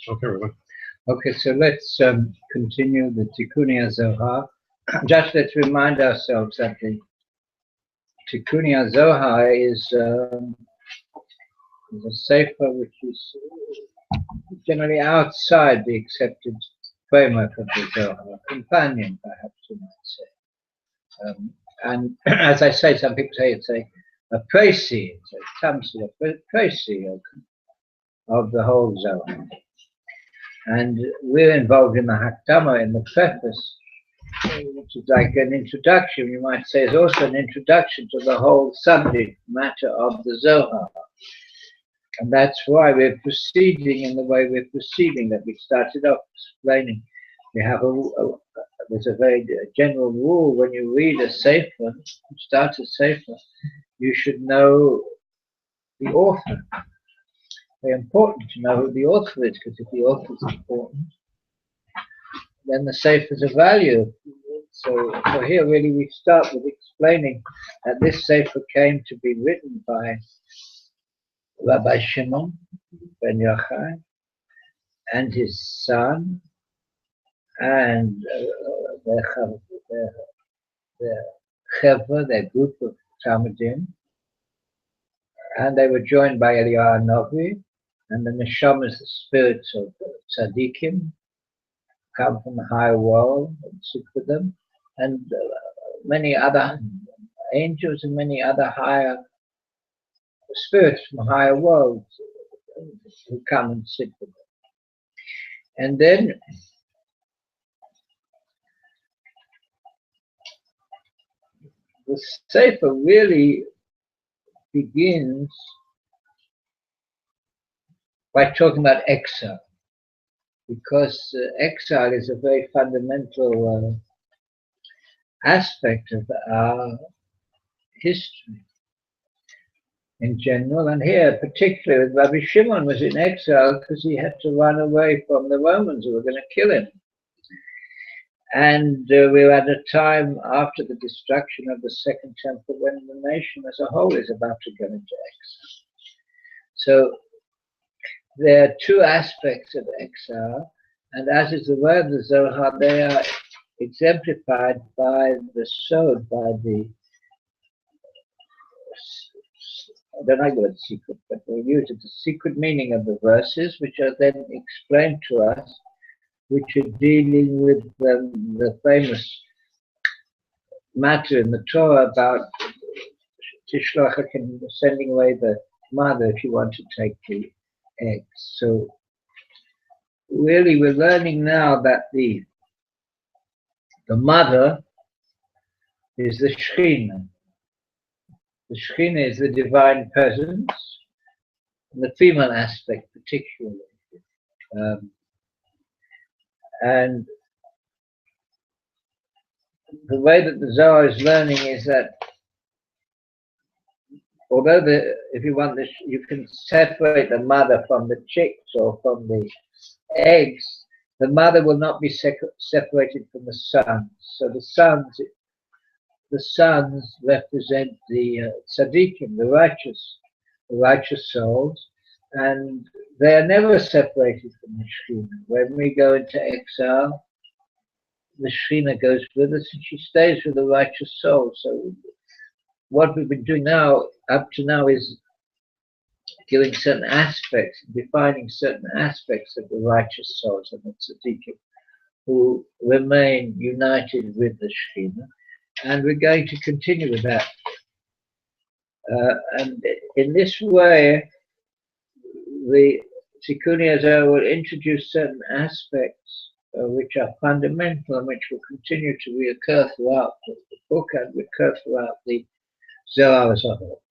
Okay, Rabbi. Okay, so let's continue the Tikunei HaZohar. Just let's remind ourselves that the Tikunei HaZohar is a sefer which is generally outside the accepted framework of the Zohar, a companion, perhaps you might say. And as I say, some people say it's a précis, it's a tamsi, a précis of the whole Zohar. And we're involved in the Hakdama, in the preface, which is like an introduction, you might say, is also an introduction to the whole subject matter of the Zohar. And that's why we're proceeding in the way we're proceeding, that we started off explaining. We have there's a very general rule when you read a sefer, you start a sefer, you should know the author. Very important to know who the author is, because if the author is important, then the sefer is of value. So here really we start with explaining that this sefer came to be written by Rabbi Shimon ben Yochai and his son and their group of Talmudim, and they were joined by Eliyahu Novi, and the neshamas, the spirits of tzaddikim, come from the higher world and sit with them, and many other angels and many other higher spirits from higher worlds who come and sit with them. And then the sefer really begins by talking about exile, because exile is a very fundamental aspect of our history in general, and here particularly with Rabbi Shimon was in exile because he had to run away from the Romans who were going to kill him. And we're at a time after the destruction of the Second Temple when the nation as a whole is about to go into exile. So there are two aspects of exile, and as is the way of the Zohar, they are exemplified by the sod, by the, I don't like the word secret, but we'll use it, the secret meaning of the verses, which are then explained to us, which are dealing with the famous matter in the Torah about Tishlochakim, sending away the mother if you want to take the eggs. So really we're learning now that the mother is the Shekhinah. The Shekhinah is the divine presence, and the female aspect particularly. And the way that the Zohar is learning is that although if you want this, you can separate the mother from the chicks or from the eggs, the mother will not be separated from the sons. So the sons represent the tzaddikim, the righteous souls, and they are never separated from the Shekhinah. When we go into exile, the Shekhinah goes with us and she stays with the righteous soul. So what we've been doing now, up to now, is giving certain aspects, defining certain aspects of the righteous souls and the tzaddikim who remain united with the Shekhinah. And we're going to continue with that. And in this way, the Tikunei HaZohar will introduce certain aspects which are fundamental and which will continue to reoccur throughout the book and recur throughout the Zohar as a whole.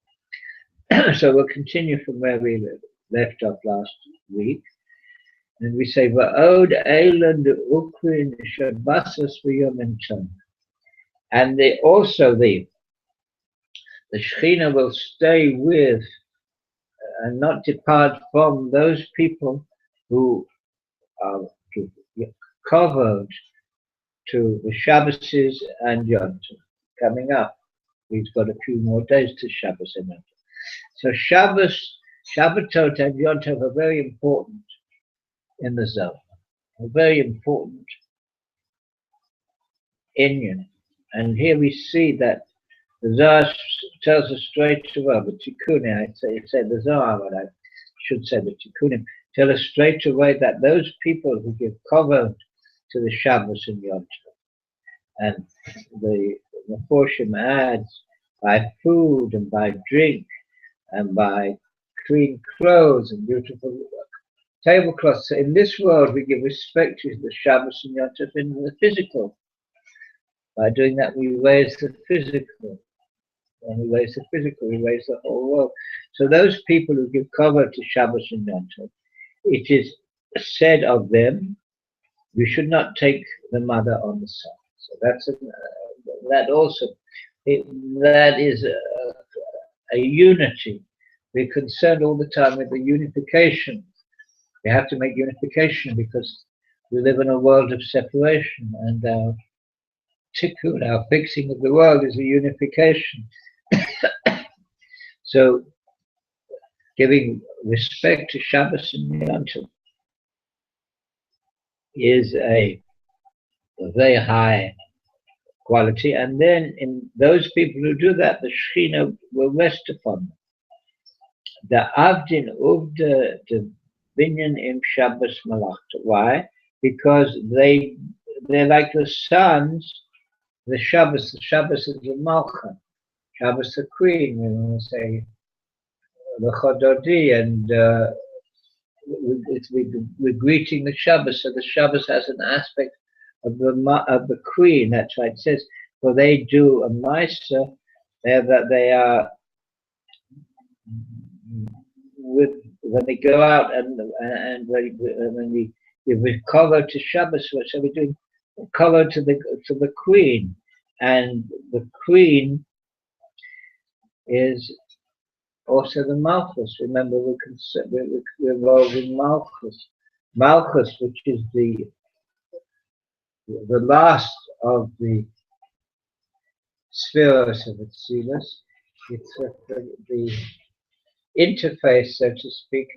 So we'll continue from where we left off last week. And we say, Va'od Eiland Ukrin Shabbasas V'Yom Tov. And also the Shekhinah will stay with and not depart from those people who are covered to the Shabbases and Yom Tov coming up. We've got a few more days to Shabbos and Yom Tov. So Shabbatot and Yom Tov are very important in the Zohar. A very important Inyan. And here we see that the Zohar tells us straight away, the Tikunei, I say the Zohar, but I should say the Tikunei, tell us straight away that those people who give cover to the Shabbos and Yom Tov, and the Meforshim adds by food and by drink and by clean clothes and beautiful tablecloths. So in this world, we give respect to the Shabbos and Yom Tov in the physical. By doing that, we raise the physical. When we raise the physical, we raise the whole world. So those people who give cover to Shabbos and Yom Tov, it is said of them, you should not take the mother on the son. So that's that also. That is a unity. We're concerned all the time with the unification. We have to make unification because we live in a world of separation, and our tikkun, our fixing of the world, is a unification. So, giving respect to Shabbos and Yom Tov is a very high quality, and then in those people who do that, the Shekhinah will rest upon them. The Avdin Uvda the Binyan im Shabbos Malachta. Why? Because they're like the sons. The Shabbos is the Malcha, Shabbos the queen. We want to say the Chododi, and we're greeting the Shabbos. So the Shabbos has an aspect of the queen. That's why it says, for they do a Maisa that they are when they go out and when we give cover to Shabbos, so we're doing cover to the queen, and the queen is also the Malchus. Remember, we're involved in Malchus, which is the last of the spheres of Atzilus. It's the interface, so to speak,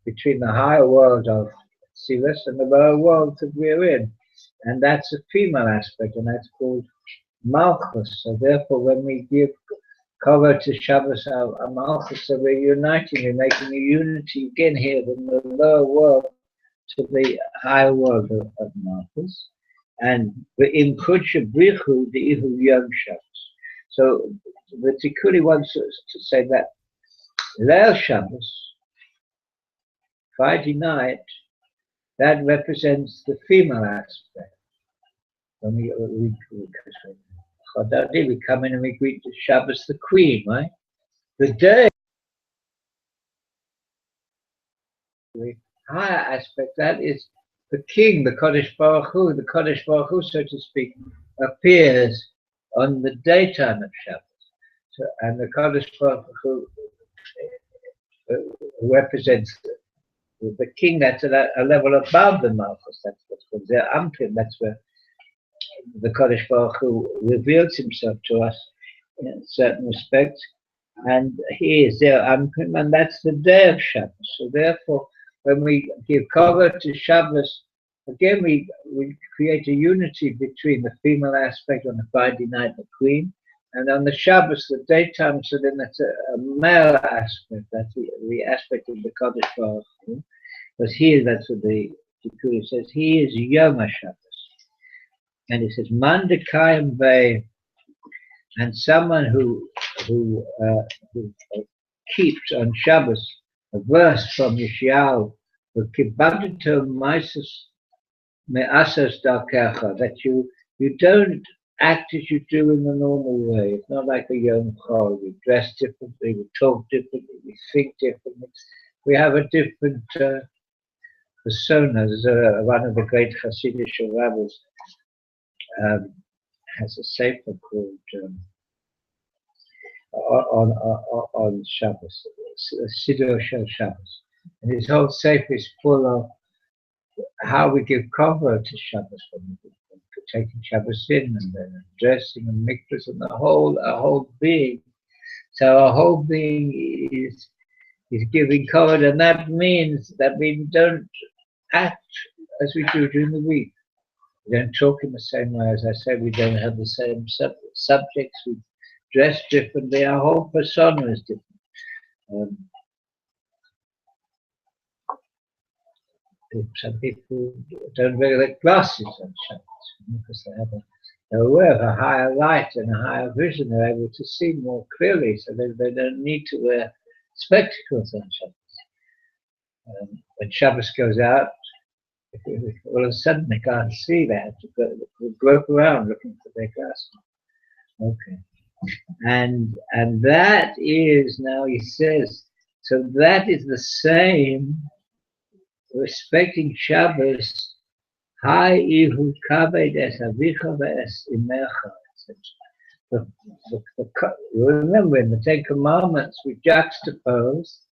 between the higher world of Atzilus and the lower world that we're in. And that's a female aspect, and that's called Malchus. So therefore, when we give cover to Shabbos our Malchus, so we're uniting, we're making a unity again here from the lower world to the higher world of Malchus. And in Kudsha Brichu, the Ihu Yom Shabbos. So the Tikunei wants us to say that Leil Shabbos, Friday night, that represents the female aspect. When we come in and we greet the Shabbos, the queen, right? The day, the higher aspect, that is the king, the Kodesh Baruch Hu. The Kodesh Baruch Hu, so to speak, appears on the daytime of Shabbos. So, and the Kodesh Baruch Hu represents the king. That's a level above the Malchus. That's what's called their Amkim. That's where the Kodesh Baruch Hu reveals himself to us in certain respects, and he is their Amkim, and that's the day of Shabbos. So therefore, when we give cover to Shabbos, again we create a unity between the female aspect on the Friday night, the queen, and on the Shabbos, the daytime. So then that's a male aspect. That's the aspect of the Kodesh Baruch Hu, because here, that's what the Tikunei says. He is Yom HaShabbos. And it says, Man dekayim vei, and someone who keeps on Shabbos, a verse from Yeshayahu, Kibadito Maisus me'asas darkecha, that you don't act as you do in the normal way. It's not like a Yom Chol. We dress differently, we talk differently, we think differently. We have a different persona. There's one of the great Hasidic rabbis has a sefer called on Shabbos, Siddur Shel Shabbos, and his whole sefer is full of how we give cover to Shabbos, for taking Shabbos in, and then dressing and mikvahs, and our whole being. So our whole being is giving cover, and that means that we don't act as we do during the week. We don't talk in the same way. As I said, we don't have the same subjects. We dress differently. Our whole persona is different. Some people don't wear their glasses on Shabbos because they're aware of a higher light and a higher vision. They're able to see more clearly, so they don't need to wear spectacles on Shabbos. When Shabbos goes out, all of a sudden they can't see. They have to grope around looking for their glasses. Okay, and that is, now he says, so that is the same. Respecting Shabbos, Hai ihu kaved es avicha ve'es imecha. You remember in the Ten Commandments we juxtapose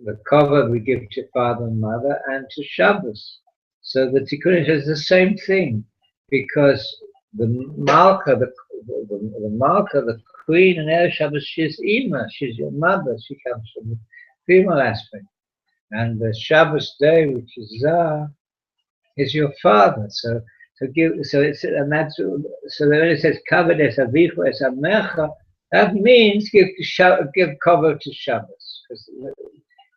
the cover we give to father and mother and to Shabbos. So the Tikunei is the same thing, because the Malka, the queen in Erev Shabbos, she's Ima, she's your mother, she comes from the female aspect. And the Shabbos day, which is Zah, is your father. So when it says kaved es avicha es amecha, that means give cover to Shabbos, because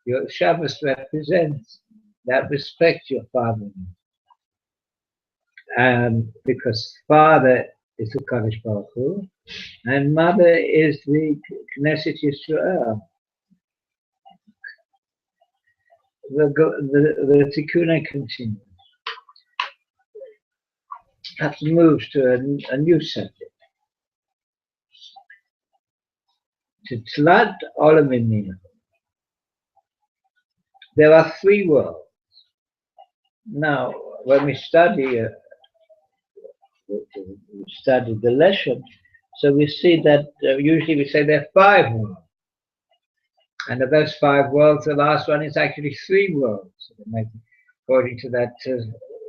your Shabbos represents that respect your father. Because father is the Kadosh Baruch Hu, and mother is the Knesset Yisrael. The Tikunei continues. Have to move to a new subject. To Tlat Olamim. There are three worlds. Now, when we study the lesson, so we see that usually we say there are 5 worlds. And of those 5 worlds, the last one is actually 3 worlds, according to that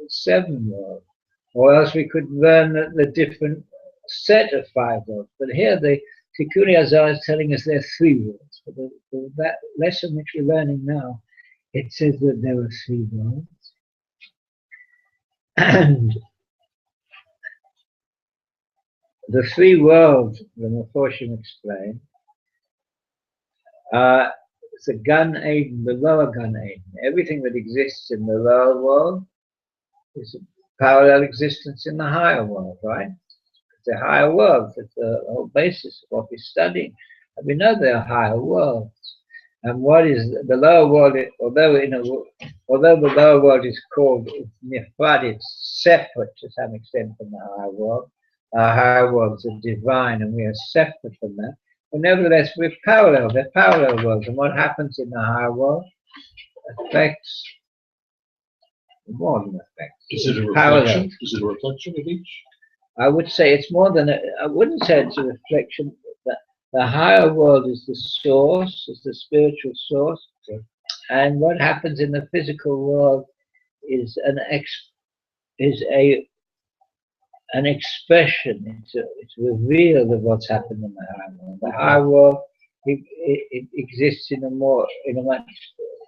7 worlds. Or else we could learn the different set of 5 worlds. But here the Tikunei HaZohar is telling us there are 3 worlds. But that lesson which we're learning now, it says that there are 3 worlds. And the 3 worlds, the Meforshim explain, it's a Gan Eden, the lower Gan Eden. Everything that exists in the lower world is a parallel existence in the higher world, right? It's a higher world. It's the whole basis of what we're studying. And we know there are higher worlds. And what is the lower world? Although the lower world is called nifrad, it's separate to some extent from the higher world. Our higher worlds are divine, and we are separate from that. But nevertheless, they're parallel worlds. And what happens in the higher world affects more than affects. Is it a reflection? Is it a reflection of each? I would say it's more than I wouldn't say it's a reflection. The higher world is the source, is the spiritual source. Okay. And what happens in the physical world is an expression, it's revealed of what's happened in the higher world. The higher world, it exists in a much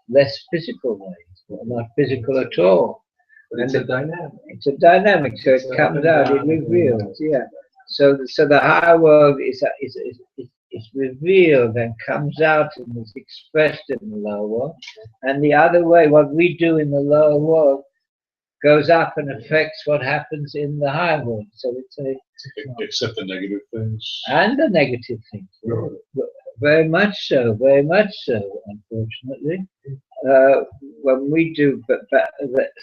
less physical way. It's not physical at all. But it's a dynamic. It's a dynamic, so it comes out, it reveals, yeah. So the higher world is revealed and comes out and is expressed in the lower world. And the other way, what we do in the lower world goes up and affects what happens in the higher world. So it's except the negative things. And the negative things. Sure. Very much so, unfortunately. When we do,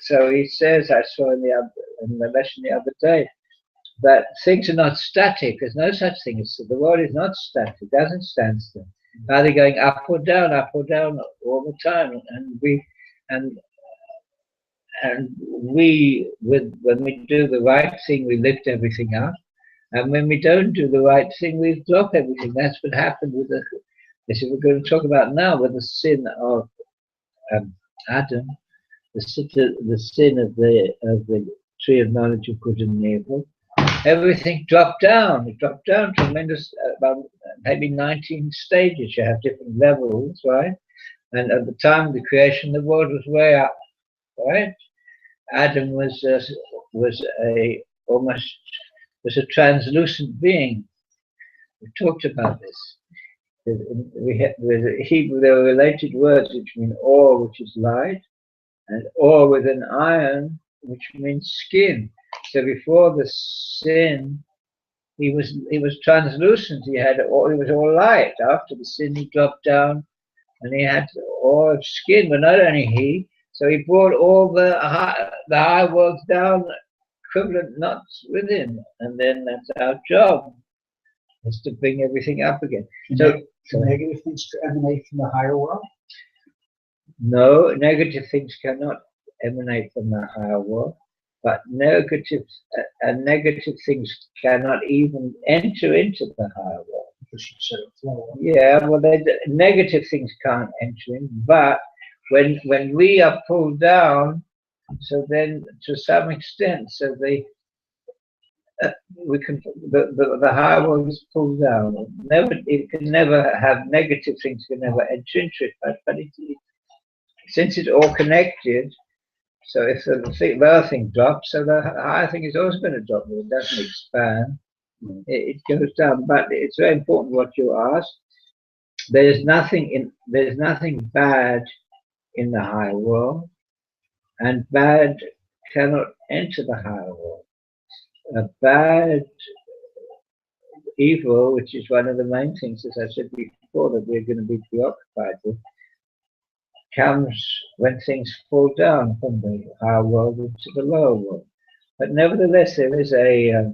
so he says, I saw in the lesson the other day, that things are not static. There's no such thing as the world is not static. It doesn't stand still. Either going up or down all the time. And when we do the right thing, we lift everything up. And when we don't do the right thing, we drop everything. That's what happened with this is what we're going to talk about now, with the sin of Adam, the sin of the tree of knowledge of good and evil. Everything dropped down. It dropped down tremendous, about maybe 19 stages. You have different levels, right? And at the time of the creation, the world was way up, right? Adam was a translucent being. We talked about this. With Hebrew, there are related words which mean ore, which is light, and ore with an iron, which means skin. So before the sin, he was translucent. He was all light. After the sin, he dropped down, and he had all skin. But not only he, so he brought all the high worlds down, equivalent knots with him, and then that's our job, is to bring everything up again. So negative things to emanate from the higher world? No, negative things cannot emanate from the higher world, but negative things cannot even enter into the higher world. Because you said it flow. Yeah, well, negative things can't enter in, but when we are pulled down, so then to some extent, so the higher world is pulled down. It can never have negative things, can never enter into it, but since it's all connected, so if the lower thing drops, so the higher thing is also going to drop. It doesn't expand. It goes down. But it's very important what you asked. There's nothing bad in the higher world, and bad cannot enter the higher world. A bad evil, which is one of the main things, as I said before, that we're going to be preoccupied with, comes when things fall down from the higher world into the lower world. But nevertheless, there is a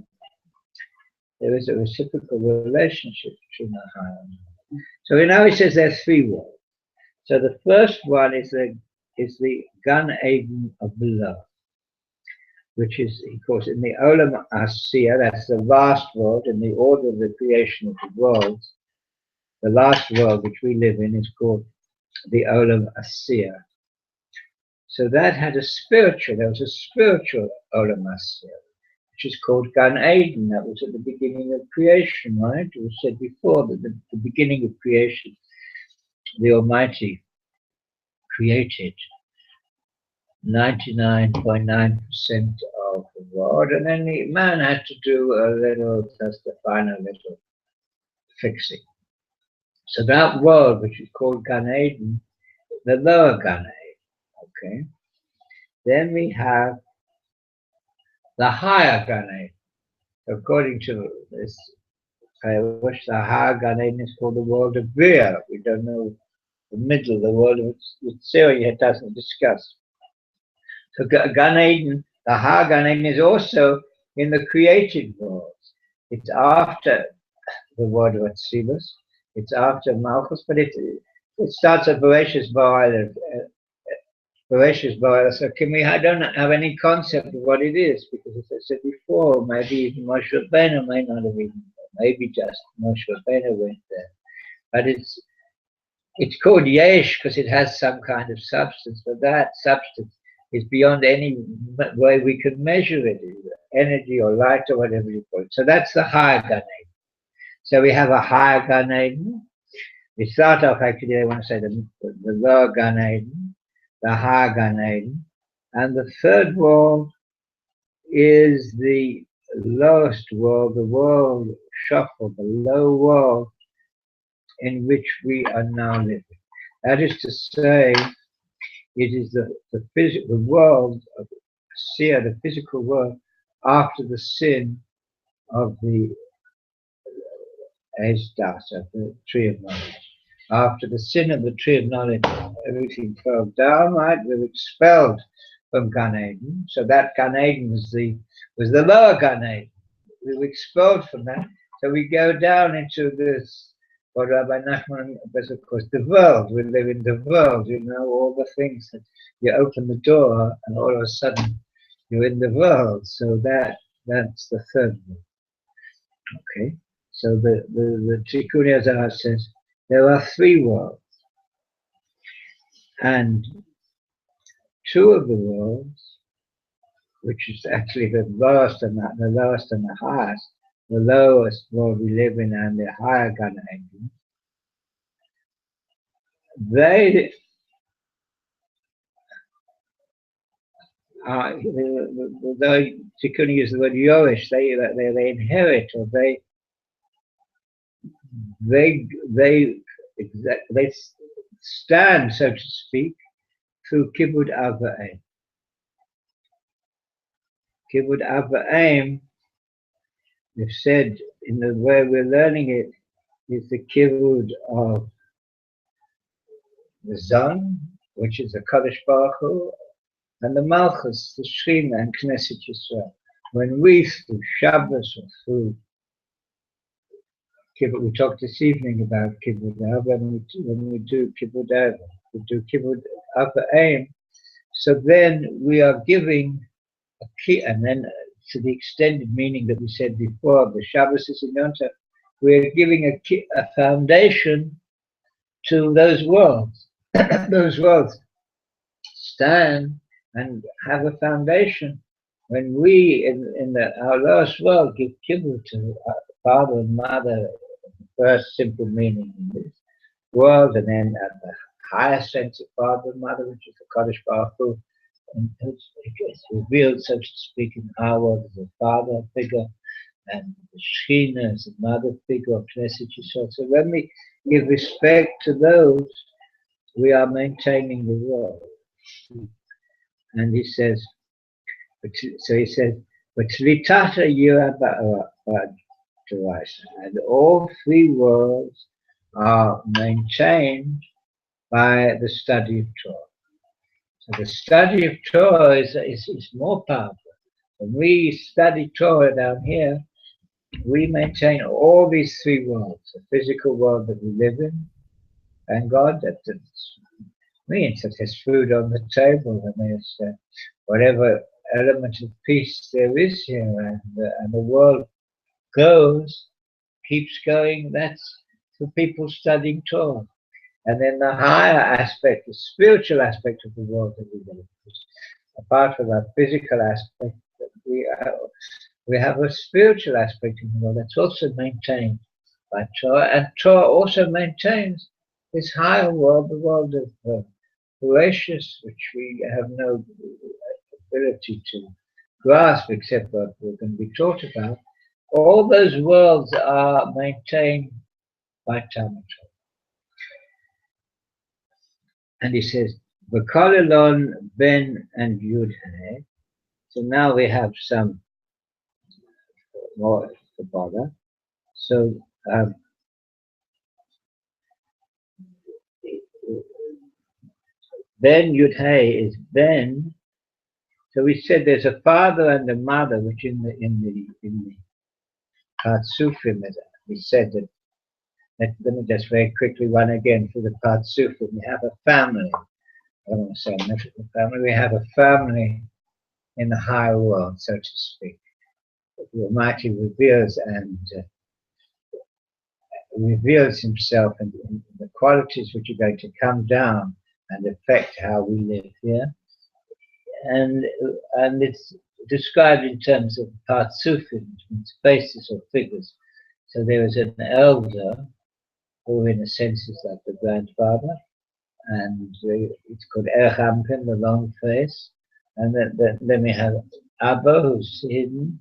reciprocal relationship between the higher and the lower. So now he says there are three worlds. So the first one is the Gan Eden of below, which is, of course, in the Olam Asiya, that's the last world in the order of the creation of the worlds. The last world which we live in is called the Olam Asiya. So that had there was a spiritual Olam Asiya, which is called Gan Eden. That was at the beginning of creation, right? It was said before that the beginning of creation, the Almighty created 99.9% of the world, and then the man had to do just a final little fixing. So that world, which is called Gan Eden, the lower Gan Eden, okay? Then we have the higher Gan Eden. According to this, which the higher Gan Eden is called the world of Bria. We don't know the middle, the world of Syria doesn't discuss. So Gan Eden, the higher Gan Eden, is also in the created world. It's after the world of Atzilus. It's after Malchus, but it starts at Bereshis Ba'al. So I don't have any concept of what it is, because as I said before, maybe even Moshe Rabbeinu may not have even, maybe just Moshe Rabbeinu went there. But it's called Yesh because it has some kind of substance, but that substance is beyond any way we can measure it, energy or light or whatever you call it. So that's the higher Gan Eden. So we have a higher Gan Eden. We start off, actually, I want to say the lower Gan Eden, the higher Gan Eden, and the third world is the lowest world, the world Shachol, the low world in which we are now living. That is to say, it is the physical world of Sia, the physical world, after the sin of the Ezdas, of the tree of knowledge. After the sin of the tree of knowledge, everything fell down, right? We were expelled from Gan Eden. So that Gan Eden was the lower Gan Eden. We were expelled from that. So we go down into this, what Rabbi Nachman was, of course, the world. We live in the world, you know, all the things that you open the door and all of a sudden you're in the world. So that's the third one. Okay. So the Tikunei HaZohar says there are three worlds, and two of the worlds, which is actually the lowest and the highest, the lowest world we live in and the higher Gan Eden, Though Tikunei use the word Yorish, they inherit, or they stand, so to speak, through Kibud Av V'Em. Kibud Av V'Em, we've said in the way we're learning it, is the Kibud of the Zon, which is the Kadosh Baruch Hu, and the Malchus, the Shechina, and Knesset Yisrael. When we, through Shabbos or through Kibbutz, we talked this evening about Kibbutz Av, when we do Kibbutz Av, we do Kibbutz Av V'Em, so then we are giving a key, and then to the extended meaning that we said before, the Shabbos is in Yom Tov, we're giving a foundation to those worlds. Those worlds stand and have a foundation. When we, in our lowest world, give kibbutz to father and mother, the first simple meaning in this world, and then at the higher sense of father and mother, which is the Kadosh Baruch Hu, and it's revealed, so to speak, in our world as a father figure, and the Shechina as a mother figure of Knesset Yisrael. So when we give respect to those, we are maintaining the world. And he says, but Litata and all three worlds are maintained by the study of Torah. So the study of Torah is more powerful. When we study Torah down here, we maintain all these three worlds: the physical world that we live in, and God that means that there's food on the table, and there's whatever element of peace there is here, and the world keeps going. That's for people studying Torah. And then the higher aspect, the spiritual aspect of the world that we live in, apart from that physical aspect, we have a spiritual aspect in the world that's also maintained by Torah, and Torah also maintains this higher world, the world of Horatius, which we have no ability to grasp except what we're going to be taught about. All those worlds are maintained by Tana HaKodosh. And he says, V'kalelon ben and Yudhei. So now we have some more to bother. So Ben Yudhei is Ben. So we said there's a father and a mother, which in the Partsufim, we said that. Let me just very quickly run again through the Partsufim. We have a family. I don't want to say a mythical family. We have a family in the higher world, so to speak. The Almighty reveals himself in the qualities which are going to come down and affect how we live here. And it's described in terms of Partsufim, which means faces or figures. So there is an elder, who in a sense is like the grandfather, and it's called Erchampin, the long face. And then we have Abba, who's hidden,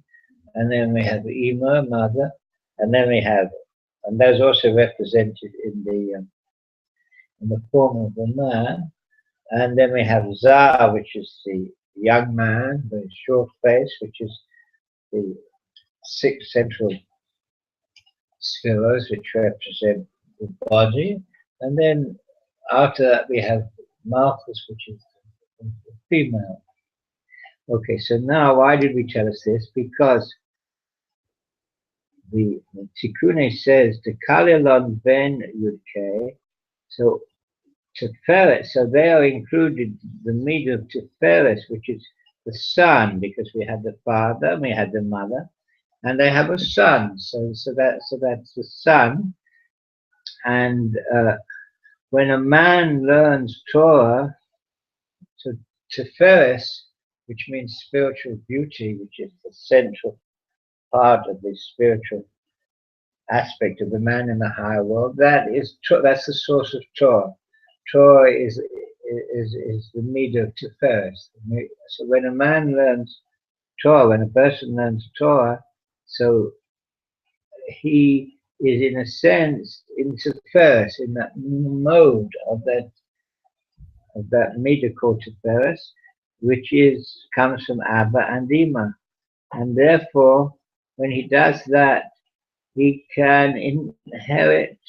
and then we have Ima, mother, and then we have, and those also represented in the form of a man. And then we have Zah, which is the young man, the short face, which is the 6 central spheres, which represent the body. And then after that we have Malchus, which is the female. Okay, so now why did we tell us this? Because the Tikunei says the Kalelon ben Yudkei, so Tiferet, so they are included the meat of Tiferet, which is the son, because we had the father and we had the mother, and they have a son. So that's the son. And when a man learns Torah, to Tiferet, which means spiritual beauty, which is the central part of the spiritual aspect of the man in the higher world, that's the source of Torah. Torah is is the midah to first. So when a man learns Torah, when a person learns Torah, so he is in a sense into first in that mode of that midah called Tiferes, which comes from Abba and Ima, and therefore when he does that, he can inherit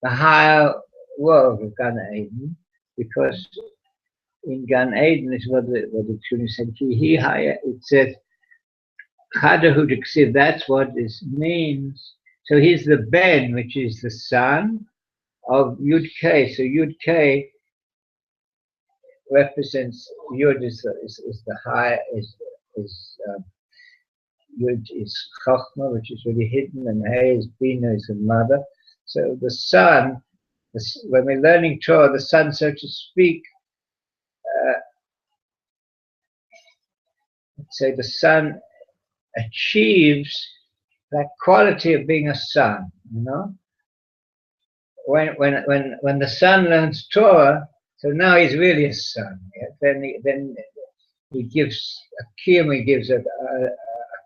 the higher world of Gan Eden, because in Gan Eden is what the Tikunei said. It says Chadahu Diksiv. That's what this means. So he's the Ben, which is the son of Yud K. So Yud K represents Yud is the high Yud is Chochmah, which is really hidden, and Hey is Bina, is the mother. So the son, when we're learning Torah, the son, so to speak, say the son achieves that quality of being a son. You know, when the son learns Torah, so now he's really a son. Yeah? Then he gives a kiyum, he gives a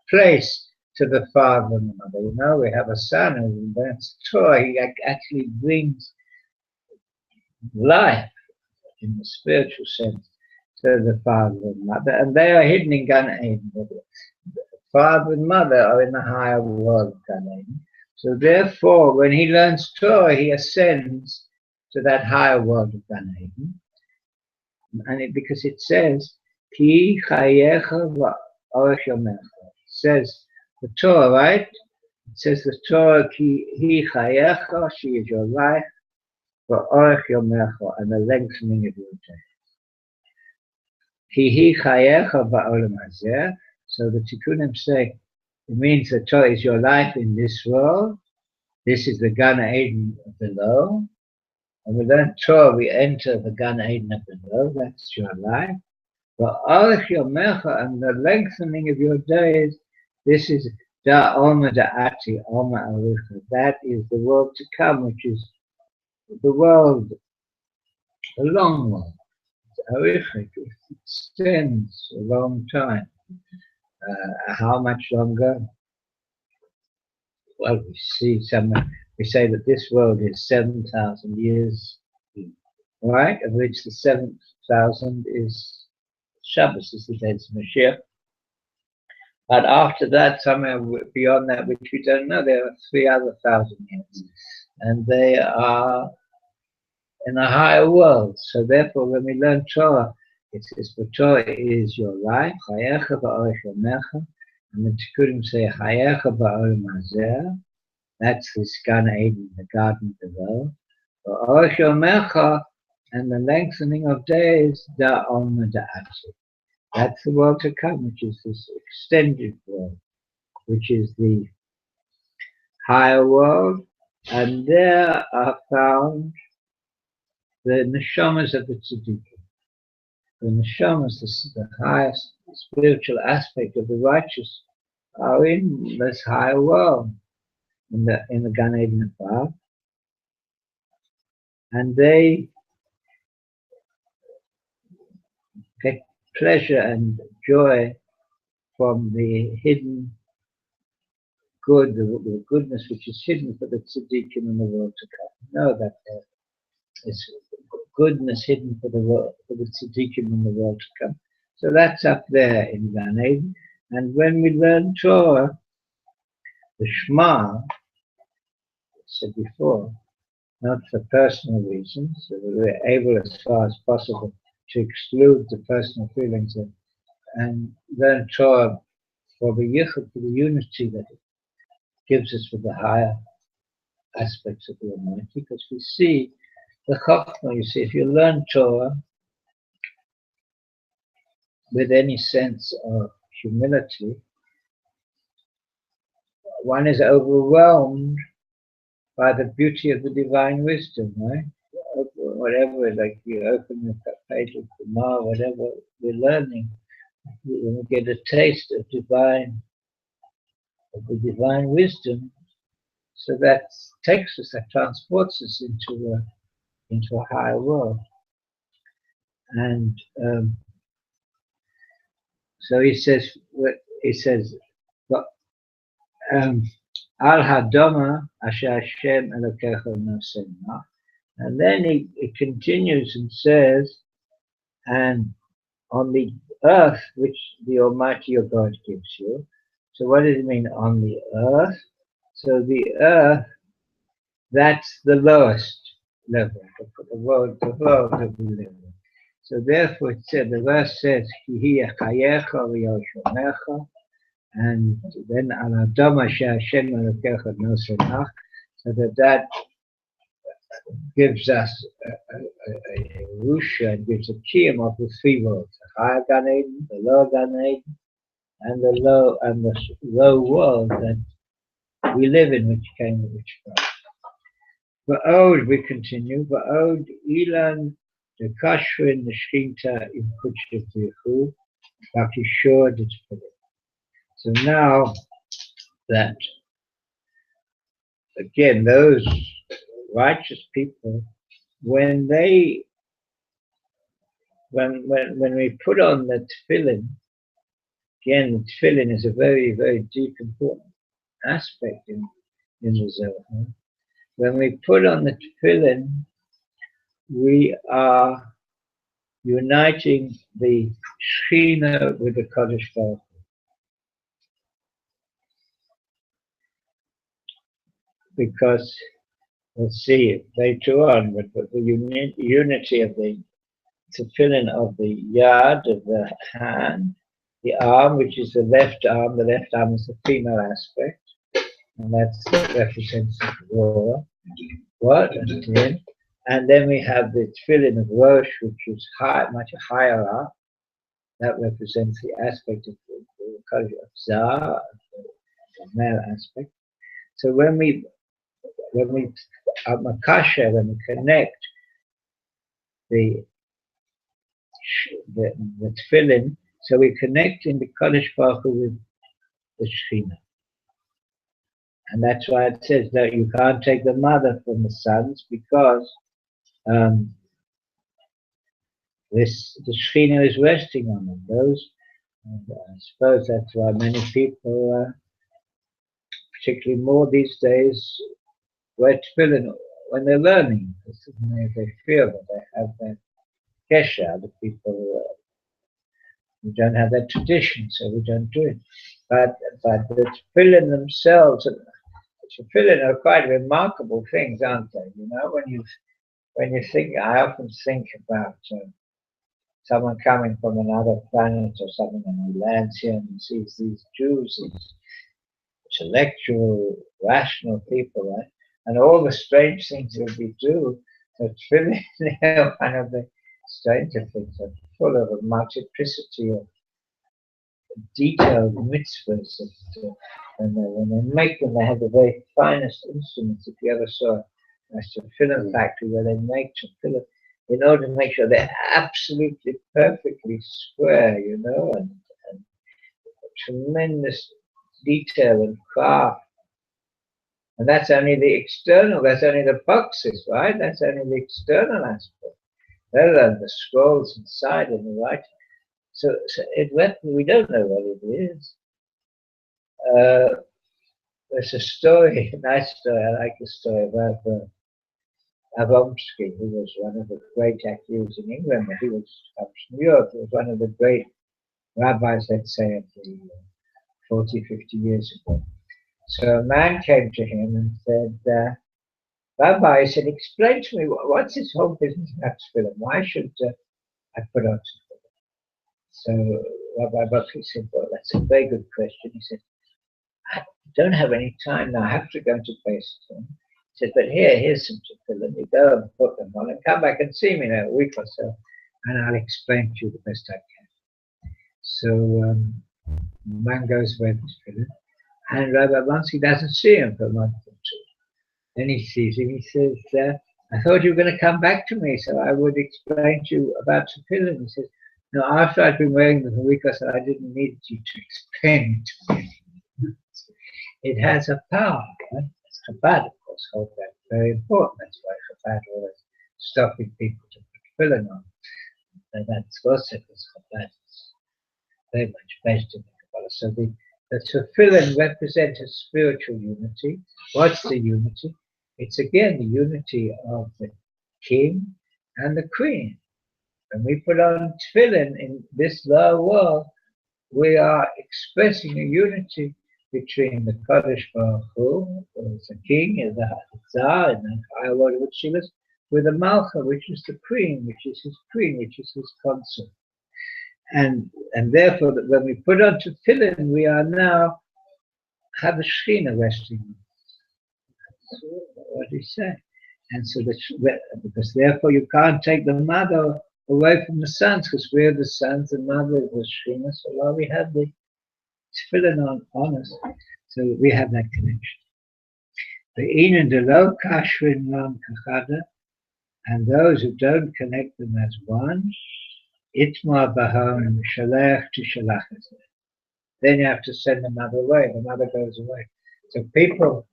place to the father and the mother. You know, we have a son who learns Torah. He actually brings life in the spiritual sense to the father and mother, and they are hidden in Gan Eden. The father and mother are in the higher world of Gan Eden. So therefore, when he learns Torah, he ascends to that higher world of Gan Eden, and because it says, Ki chayecha va'orech yomecha. It says the Torah, right? It says the Torah, Ki chayecha, she is your life, va'orech yomecha, and the lengthening of your days. Ki chayecha ba'olam hazeh. So the Tikkunim say, it means the Torah is your life in this world. This is the Gan Eden below. And we learn Torah, we enter the Gan Eden below. That's your life. But Arich Yomecha, and the lengthening of your days, this is Da Oma Da'ati, Oma Aricha. That is the world to come, which is the world, the long world. Aricha, it extends a long time. How much longer? Well, we say that this world is 7,000 years, right? Of which the 7,000 is Shabbos, is the day of Mashiach. But after that, somewhere beyond that, which we don't know, there are 3 other 1,000 years, and they are in a higher world. So therefore, when we learn Torah, it says, "For Torah is your life." Chayecha ba'orech yomecha. And the Tikkunim say, Chayecha ba'olam hazeh. That's this Gan Eden, the garden below. Ba'orech yomecha, and the lengthening of days, da'oma da'ati. That's the world to come, which is this extended world, which is the higher world. And there are found the neshamas of the tzaddikim. The neshamas, the highest spiritual aspect of the righteous, are in this higher world, in the Gan Eden above, and they get pleasure and joy from the hidden good, the goodness which is hidden for the tzaddikim in the world to come. Know that there is goodness hidden for the tzaddikim in the world to come. So that's up there in Gan Eden. And when we learn Torah, the Shema, I said before, not for personal reasons, so that we're able as far as possible to exclude the personal feelings and learn Torah for the yichud, for the unity that it gives us for the higher aspects of the Almighty, because we see the Chachma, you see, if you learn Torah with any sense of humility, one is overwhelmed by the beauty of the divine wisdom, right? Whatever, like you open the page of Kumar, whatever we're learning, we get a taste of the divine wisdom. So that takes us, that transports us into a higher world. And so he says, Al Hadoma Asher Hashem Elokecha Nosema. And then he continues and says, and on the earth which the Almighty your God gives you. So what does it mean on the earth? So the earth, that's the lowest level, the world that we live in. So therefore it said, the verse says, and then Al Adama Hashem Elokecha Nosema, so that gives us a Rusha and gives a kiyum of the three worlds: the higher Gan Eden, the lower Gan Eden, and the low world that we live in, which came with Christ. Va'od, we continue. Va'od ilan the kashrin the shkinta in kuchit v'yichu bakishor d'tefillin. So now that again those righteous people, when we put on the tefillin, again, the tefillin is a very, very deep, important aspect in the Zohar. When we put on the tefillin, we are uniting the Shekhinah with the Kodesh Baruch Hu. Because we'll see it later on, but the unity of the tefillin of the yad, of the hand, the arm, which is the left arm is the female aspect, and that represents the Torah. What? And then we have the tefillin of Rosh, which is much higher up. That represents the aspect of the Kodesh of Zah, the male aspect. So when we makasher, when we connect the tefillin, so we're connecting the Kodesh Baruch Hu with the Shekhinah. And that's why it says that you can't take the mother from the sons, because the Shekhinah is resting on them. I suppose that's why many people, particularly more these days, wear tefillin when they're learning. They feel that they have that kesha. The people we don't have that tradition, so we don't do it. But the tefillin themselves, the tefillin are quite remarkable things, aren't they? You know, when you think, I often think about someone coming from another planet or something, and he lands here and he sees these Jews, these intellectual, rational people, right? And all the strange things that we do, the tefillin, one of the stranger things, are full of a multiplicity of detailed mitzvahs. And when they make them, they have the very finest instruments. If you ever saw a tefillin factory where they make tefillin, in order to make sure they're absolutely perfectly square, you know, and tremendous detail and craft. And that's only the external, that's only the boxes, right? That's only the external aspect. Rather than the scrolls inside and the writing. So we don't know what it is. There's a story, a nice story, I like the story about Avomsky, who was one of the great actors in England, but he was from New York. He was one of the great rabbis, let's say, of the 40, 50 years ago. So a man came to him and said, Rabbi, he said, explain to me, what's this whole business about tefillin? Why should I put on tefillin? So Rabbi Buckley said, well, that's a very good question. He said, I don't have any time now. I have to go into Pakistan. He said, but here's some tefillin. You go and put them on and come back and see me in a week or so, and I'll explain to you the best I can. So the man goes away with tefillin, and Rabbi Buckley doesn't see him for a month or two. Then he sees him, he says, I thought you were going to come back to me so I would explain to you about tefillin. He says, no, after I'd been wearing them for a week or so, I didn't need you to explain it to me. It has a power, right? Chabad, of course, hold that very important. That's why Chabad always stopping people to put tefillin on. They that's Gosek's Chabad. Very much based in the Kabbalah. So the tefillin represent a spiritual unity. What's the unity? It's again the unity of the king and the queen. When we put on tefillin in this lower world, we are expressing a unity between the Kadosh Baruch Hu, who is the king, and the Tsar, and the higher world which he was, with the Malcha, which is the queen, which is his queen, which is his consort. And therefore, when we put on tefillin, we are now have a Shekhinah resting on us. What do you say? And so, because therefore you can't take the mother away from the sons, because we're the sons, the mother is the Shekhinah. So while we have the tefillin on us, so we have that connection. The Inan de lo kashrin lam kachada, and those who don't connect them as one, itmar baham shalech to shalach. Then you have to send the mother away. The mother goes away. So people,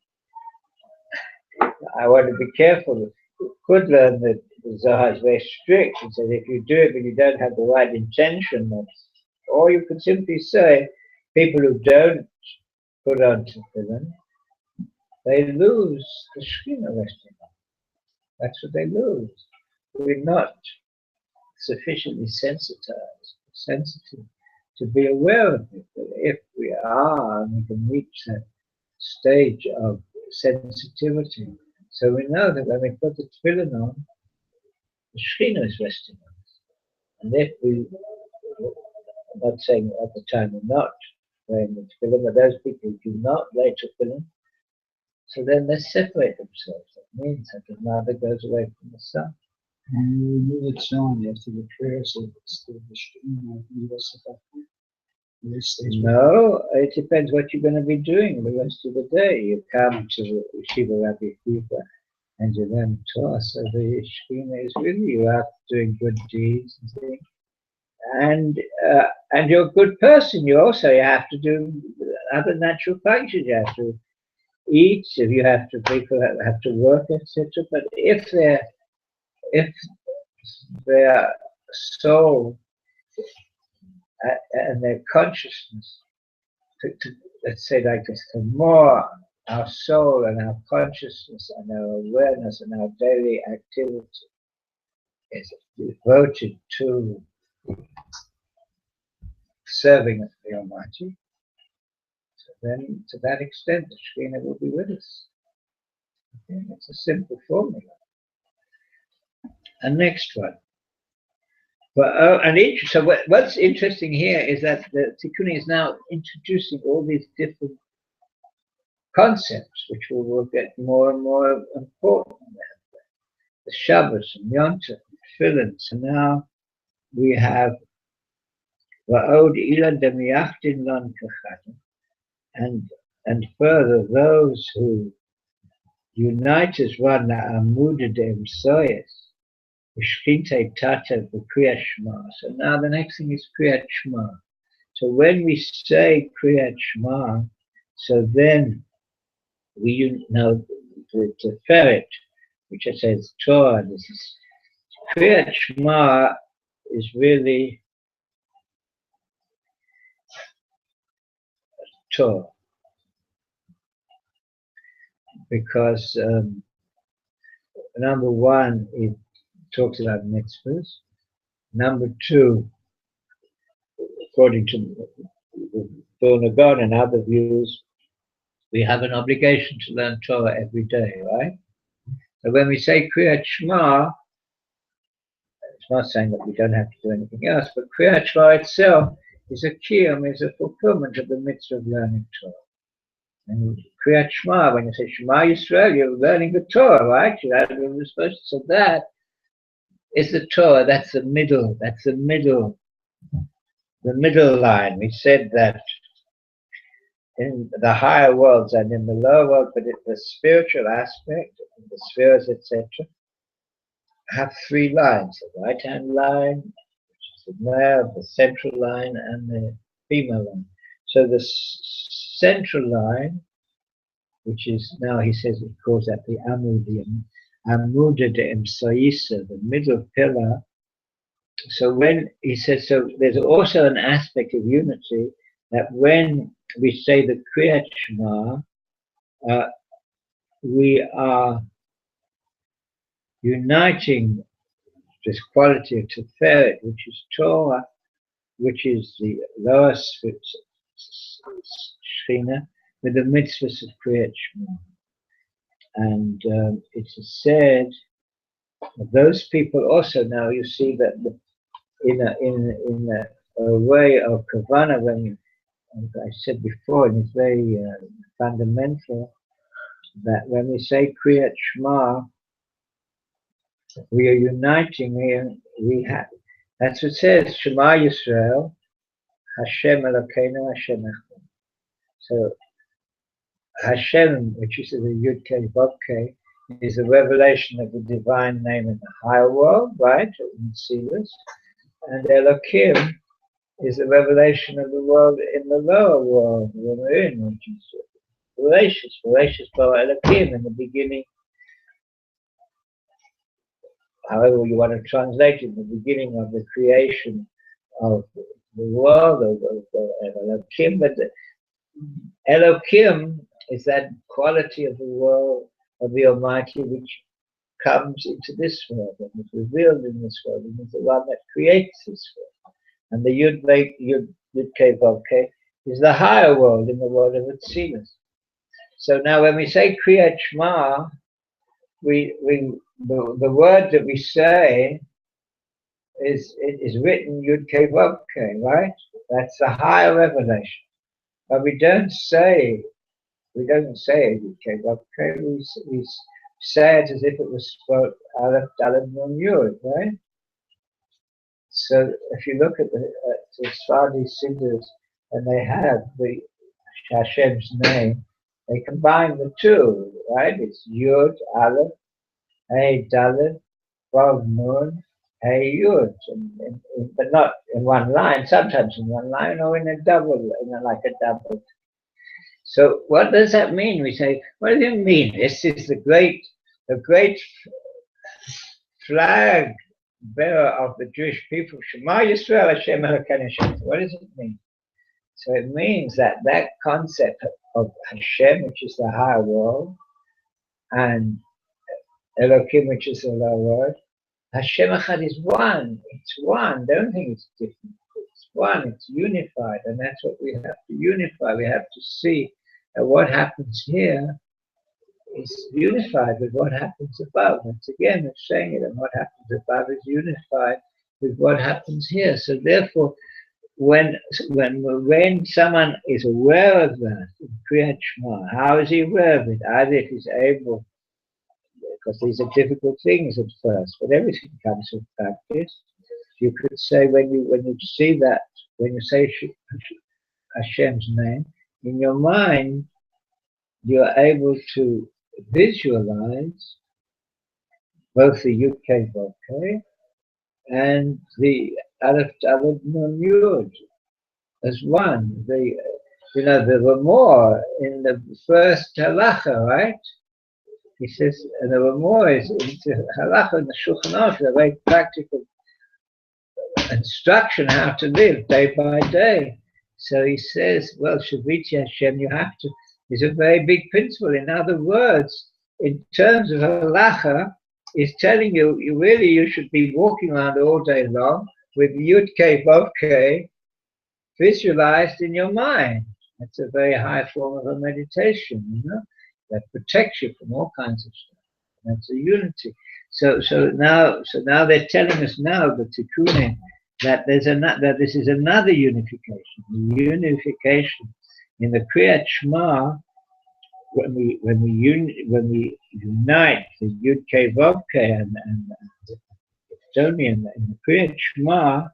I want to be careful. You could learn that the Zohar is very strict. It says if you do it but you don't have the right intention, or you could simply say people who don't put on tefillin, they lose the Shekhinah resting on. That's what they lose. We're not sufficiently sensitive to be aware of it. But if we are, and we can reach that stage of sensitivity, so we know that when we put the tefillin on, the Shekhinah is resting on us. And if we, I'm not saying at the time we're not wearing the tefillin, but those people who do not lay tefillin, so then they separate themselves. That means that the mother goes away from the son. And you remove the tefillin after the prayer, so it's the Shekhinah, you also have No, it depends what you're going to be doing the rest of the day. You come to Yeshiva Rabbi Akiva and you learn Torah, so the Shekhinah is really you out doing good deeds and things. And you're a good person. You have to do other natural functions. You have to eat. If you have to, people have to work, etc. But if their soul and their consciousness, let's say like this, the more our soul and our consciousness and our awareness and our daily activity is devoted to serving of the Almighty, so then to that extent the Shekhinah will be with us. Okay? It's a simple formula. And next one. So what's interesting here is that the Tikunei is now introducing all these different concepts, which will get more and more important. The Shabbos and Yom Tov, Tefillin. So now we have Va'od Ilan Demiyachtin Lan Kachad, and further those who unite as one Amuda Dem Soyes. Tata Kriyat Shema. So now the next thing is Kriyat Shema. So when we say Kriyat Shema, so then we know the Tiferet, which I say is Torah. This is Kriyat Shema is really Torah, because number one, it talks about mitzvahs. Number two, according to Donagon and other views, we have an obligation to learn Torah every day, right? So when we say Kriyat Shema, it's not saying that we don't have to do anything else, but Kriyat Shema itself is a kiyum, is a fulfillment of the mitzvah of learning Torah. And Kriyat Shema, when you say Shema Yisrael, you're learning the Torah, right? So that is the Torah. That's the middle line. We said that in the higher worlds and in the lower world, but the spiritual aspect, the spheres, etc., have three lines: the right-hand line, which is the male, the central line, and the female line. So the central line, which is now he says he calls that the Amudim, Amuda de Emsaisa, the middle pillar, So when he says, so there's also an aspect of unity that when we say the Kriyat Shema, we are uniting this quality of Tiferet, which is Torah, which is the lower Shechina, with the mitzvahs of Kriyat Shema. And it's said, those people also now, you see that in a way of Kavana, when I said before, and it's very fundamental, that when we say Kriyat Shema, we are uniting here. That's what it says, Shema Yisrael, Hashem Elokeinu, Hashem Echad. So Hashem, which is the Yud Kei Vav Kei, is a revelation of the divine name in the higher world, right? In Silas. And Elokim is a revelation of the world in the lower world, which is Bereshis Bara Elokim, in the beginning. However you want to translate it, the beginning of the creation of the world of Elokim, but Elokim is that quality of the world of the Almighty which comes into this world and is revealed in this world, and is the one that creates this world. And the Yud Kei Vav Kei is the higher world in the world of Atzilus. So now when we say Kriyat Shema, the word that we say is written Yud Kei Vav Kei, right? That's the higher revelation. But we don't say Yud Kei Vav Kei. We say it as if it was spoke Aleph Dalet Nun Yud, right? So if you look at the Sfadi Siddhas, and they have the Hashem's name, they combine the two, right? It's Yud, Aleph, Hey Dalet, Vav Nun, Hey Yud, but not in one line. Sometimes in one line, or in a double, like a double. So what does that mean? We say, what does it mean? This is the great flag bearer of the Jewish people. Shema Yisrael Hashem Elokeinu Hashem. What does it mean? So it means that concept of Hashem, which is the higher world, and Elokim, which is the lower world, Hashem Echad is one. It's one. Don't think it's different. It's one. It's unified, and that's what we have to unify. We have to see that what happens here is unified with what happens above. Once again, we're saying it, and what happens above is unified with what happens here. So therefore, when someone is aware of that in Kriyat Shema, how is he aware of it? Either if he's able, because these are difficult things at first, but everything comes with practice. You could say when you see that, when you say Hashem's name, in your mind, you're able to visualize both the Yud Kei Vav Kei and the Aleph Dalet Nun Yud as one. There were more in the first halacha, right? He says, and there were more in the halacha in the Shulchan Aruch, a very practical instruction how to live day by day. So he says, well, Shaviti Hashem, you have to, is a very big principle. In other words, in terms of halacha, is telling you, you should be walking around all day long with Yud Kei Vav Kei visualized in your mind. That's a very high form of a meditation, that protects you from all kinds of stuff. That's a unity. So now they're telling us now, the Tikunei, that this is another unification. The unification in the Kriyat Shema, when we unite the Yud Kei Vav Kei and in the Kriyat Shema,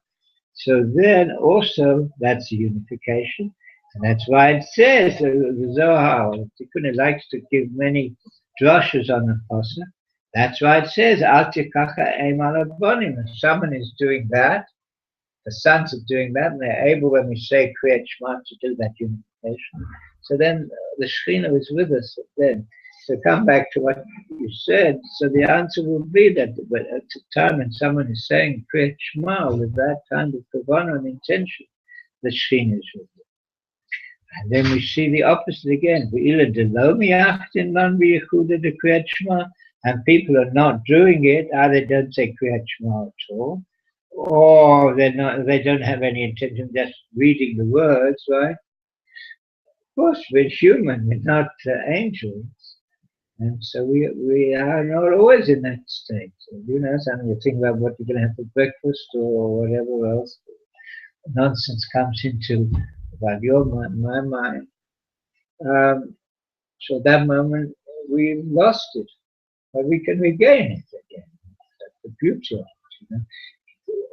so then also that's a unification, and that's why it says the Zohar, Tikunei likes to give many drashas on the pasuk. That's why it says Al Tikacha Eim Al Abonim. If someone is doing that, the sons are doing that, and they're able, when we say Kriyat Shema, to do that unification. So then the Shekhinah is with us then. So come back to what you said. So the answer will be that at the time when someone is saying Kriyat Shema with that kind of kavanah and intention, the Shekhinah is with you. And then we see the opposite again. And people are not doing it, either don't say Kriyat Shema at all, or they don't have any intention, just reading the words, right? Of course, we're human, we're not angels. And so we are not always in that state. So, sometimes you think about what you're going to have for breakfast or whatever else. Nonsense comes into about your mind, my mind. So that moment we've lost it, but we can regain it again. That's the beauty of it.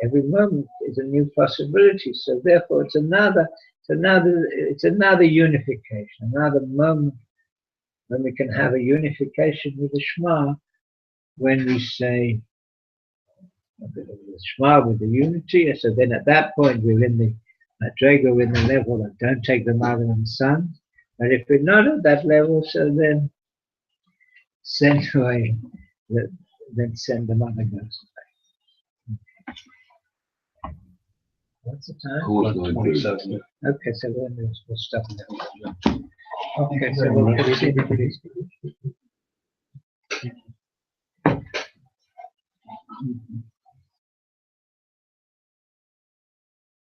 Every moment is a new possibility. So therefore, it's another unification, another moment when we can have a unification with the Shema, when we say the Shema with the unity. So then at that point we're in the Madrega, we're in the level of don't take the mother and son. But if we're not at that level, so then send away, then send the mother goes away. What's the time? 27. Okay, so then we'll stop now. Okay, so we'll continue.